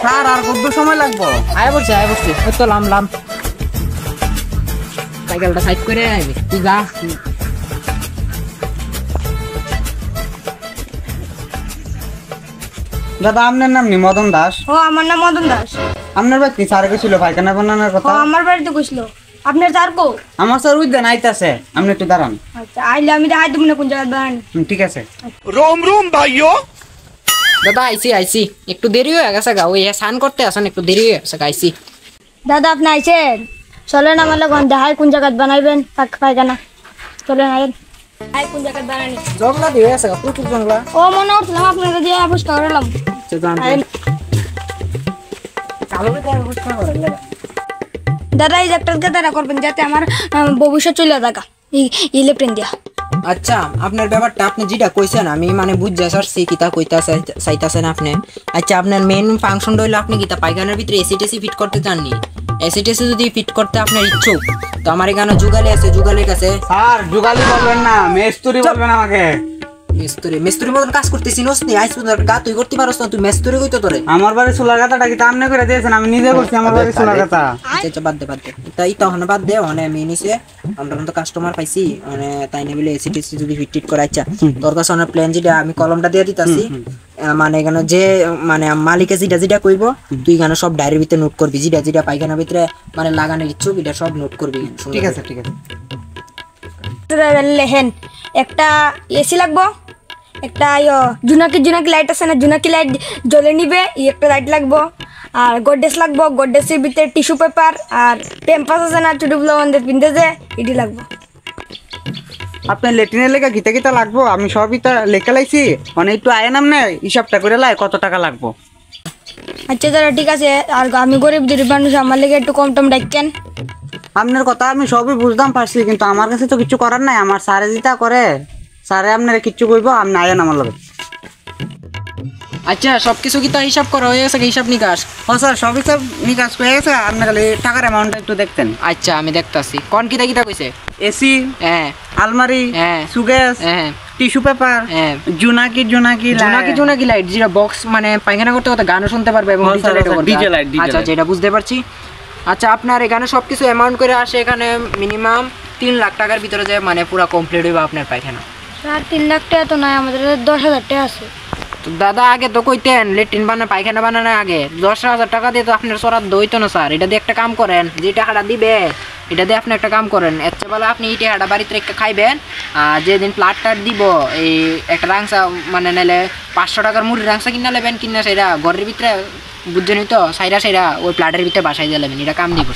Sir আর কত সময় লাগবে? আয় বলছি ওই তো লাম সাইকেলটা সাইড করে আইবি তুই যা। দাদা আপনার নাম নি মদন দাস? ও আমার নাম মদন দাস। আপনার বাড়ি স্যার গেছিল পায়খানা বানানোর কথা? ও আমার বাড়িতে গেছিল। আপনার স্যার কো? আমার স্যার উদ্যান আইতাছে, আপনি একটু দাঁড়ান। আচ্ছা আইলে আমি দেখাই তুমি কোন জায়গায় দাঁড়ান। ঠিক আছে। रोम रोम भाइयों। দাদা আইসি একটু দেরি হয়ে গেছে গা, ওই স্নান করতে আসেন একটু দেরি হয়ে গেছে আইসি। দাদা আপনি আইছেন, চলেন আমার লগন দেখাই কোন জায়গায় বানাইবেন পায়খানা। চলেন আইন আই কোন জায়গায় বানানি। জংলা দিয়ে গেছে গা, প্রচুর জংলা। ও মনে উঠলাম আপনাকে দিয়ে অবস্থা করলাম। দাদা এই একটা দাঁড়া করবেন যাতে আমার ভবিষ্যৎ চলে থাকা ইলেকট্রিক দিয়া। আচ্ছা আপনার ব্যাপারটা আপনি যেটা কইছেন আমি মানে বুঝতে পারছি কিতা কইতা চাইতাছেন আপনি। আচ্ছা আপনার মেন ফাংশনটা হইলো আপনি কিতা পায়খানার ভিতরে এসি টেসি ফিট করতে চাননি? এসি টেসি যদি ফিট করতে আপনার ইচ্ছুক তো আমার এখানে যুগালি আছে, যুগালির কাছে। স্যার যুগালি বলবেন না, মেস্তুরি বলবেন আমাকে। মেস্তুরি মতন কাজ করতেছি নসনি আইস গা তুই করতে পারছ না, তুই মেস্তুরি কইতো তোরে। আমার বাড়ি সোলার গাতাটা কি আপনি করে দিয়েছেন? আমি নিজে করছি আমার বাড়ি সোলার গাতা। আচ্ছা বাদ দে তাই তখন বাদ দে। মানে আমি নিছে আমরা তো কাস্টমার পাইছি, মানে তাই না বলে এসি টেসি যদি ফিট করে। আচ্ছা তোর কাছে অনেক প্ল্যান যেটা আমি কলমটা দিয়ে দিতাছি, মানে এখানে যে মানে মালিকে যেটা কইব তুই এখানে সব ডায়েরির ভিতরে নোট করবি, যেটা পায়খানার ভিতরে মানে লাগানোর ইচ্ছুক এটা সব নোট করবি। ঠিক আছে। লেহেন একটা এসি লাগবো, একটা জুনাকি লাইট আছে না, জুনাকি লাইট জ্বলে নিবে একটা লাইট লাগবো, আর গডরেজ লাগবো, গডরেজের ভিতরে টিস্যু পেপার আর প্যাম্পাস আছে না ছোটগুলো আমাদের পিনতে যে এটি লাগবো। আপনার লেট্রিনের লেখা গীতা গীতা লাগবো, আমি সবই তা লেখা লাইছি। মানে একটু আয় নাম নেই হিসাবটা করে লাই কত টাকা লাগবো। আচ্ছা দাদা ঠিক আছে, আর আমি গরিব মানুষ, আমার লেগে একটু কম টম ডাকেন। আপনার কথা আমি সবই বুঝতাম পারছি, কিন্তু আমার কাছে তো কিছু করার নাই। আমার স্যারে যেটা করে স্যারে আপনারা কিচ্ছু কইব, আপনি আয়েন আমার লগে। আচ্ছা সবকিছু কি তো হিসাব করা হয়ে গেছে? হিসাব নিকাশ? হ্যাঁ স্যার সবই সব নিকাশ হয়ে গেছে। আপনি খালি টাকার অ্যামাউন্টটা একটু দেখতেন। আচ্ছা আমি দেখতাছি কোন কিতা কইছে। এসি, হ্যাঁ আলমারি, হ্যাঁ সুগেস, হ্যাঁ টিস্যু পেপার, হ্যাঁ জুনাকি লাইট, যেটা বক্স মানে পায়খানা করতে করতে গানও শুনতে পারবে এবং ডিজে লাইট। আচ্ছা যেটা বুঝতে পারছি। আচ্ছা আপনার এখানে সবকিছু অ্যামাউন্ট করে আসে এখানে মিনিমাম 3 লাখ টাকার ভিতরে যায়, মানে পুরো কমপ্লিট হইবে আপনার পায়খানা। স্যার 3 লাখ টাকা তো নয়, আমাদের 10,000 টাকা আছে। তো দাদা আগে তো কইতেন লেট্রিন পায়খানা বানানোর আগে 10,000 টাকা দিয়ে তো আপনার সরাত দইতো না স্যার। এটা দিয়ে একটা কাম করেন, যে টাকাটা দিবে এটা দিয়ে আপনি একটা কাম করেন, এর চেয়ে ভালো আপনি এই টাকাটা বাড়িতে রেখে খাইবেন। আর যেদিন প্লাটটার দিব এই একটা রাংসা মানে নাইলে 500 টাকার মুড়ির রাংসা কিনা নেবেন, কিনা সেটা ঘরের ভিতরে বুঝছেন তো সাইরা ওই প্লাটের ভিতরে বাসায় দিয়ে নেবেন, এটা কাম দিব।